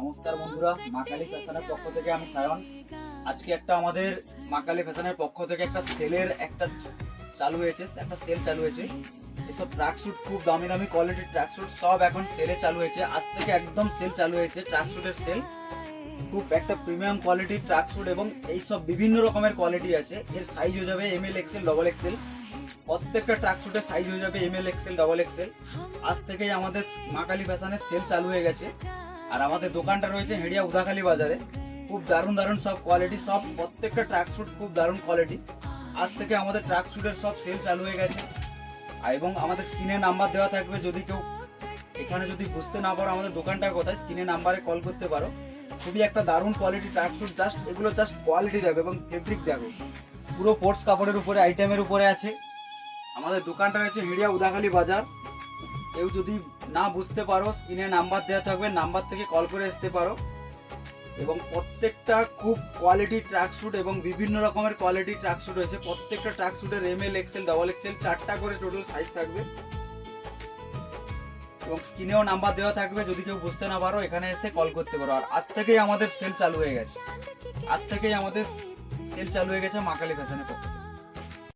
নমস্কার বন্ধুরা, মা কালী ফ্যাশনের পক্ষ থেকে আমি সায়ন। আজকে একটা আমাদের মা কালী ফ্যাশনের পক্ষ থেকে একটা সেলের চালু হয়েছে, একটা সেল চালু হয়েছে। এসব ট্র্যাকস্যুট খুব দামি দামি কোয়ালিটির ট্র্যাকস্যুট সব এখন সেলে চালু হয়েছে। আজ থেকে একদম সেল চালু হয়েছে, ট্র্যাকস্যুটের সেল। খুব একটা প্রিমিয়াম কোয়ালিটির ট্র্যাকস্যুট এবং এই সব বিভিন্ন রকমের কোয়ালিটি আছে। এর সাইজ হয়ে যাবে এমএল, এক্সেল, ডবল এক্সেল। প্রত্যেকটা ট্র্যাকস্যুটের সাইজ হয়ে যাবে এমএল, এক্সেল, ডবল এক্সেল। আজ থেকেই আমাদের মা কালী ফ্যাশনের সেল চালু হয়ে গেছে। আর আমাদের দোকানটা রয়েছে হেড়িয়া উদাখালী বাজারে। খুব দারুণ দারুণ সব কোয়ালিটি, সব প্রত্যেকটা ট্র্যাকস্যুট খুব দারুণ কোয়ালিটি। আজ থেকে আমাদের ট্র্যাকস্যুটের সব সেল চালু হয়ে গেছে। আর এবং আমাদের স্ক্রিনে নাম্বার দেওয়া থাকবে, যদি কেউ এখানে যদি বুঝতে না পারো আমাদের দোকানটা কোথায়, স্ক্রিনে নাম্বারে কল করতে পারো। খুবই একটা দারুণ কোয়ালিটি ট্র্যাকস্যুট, এগুলো জাস্ট কোয়ালিটি দেখো এবং ফেব্রিক দেখো, পুরো পোর্টস কাপড়ের উপরে, আইটেমের উপরে আছে। আমাদের দোকানটা রয়েছে হেড়িয়া উদাখালী বাজার। কেউ যদি না বুঝতে পারো, স্ক্রিনে নাম্বার দেওয়া থাকবে, নাম্বার থেকে কল করে আসতে পারো। এবং প্রত্যেকটা খুব কোয়ালিটি ট্র্যাকস্যুট এবং বিভিন্ন রকমের কোয়ালিটি ট্র্যাকস্যুট রয়েছে। প্রত্যেকটা ট্র্যাকস্যুটের এমএল, এক্সেল, ডবল এক্সেল 4টা করে টোটাল সাইজ থাকবে। এবং স্ক্রিনেও নাম্বার দেওয়া থাকবে, যদি কেউ বুঝতে না পারো এখানে এসে কল করতে পারো। আর আজ থেকেই আমাদের সেল চালু হয়ে গেছে, মা কালী ফ্যাশনের পক্ষ থেকে।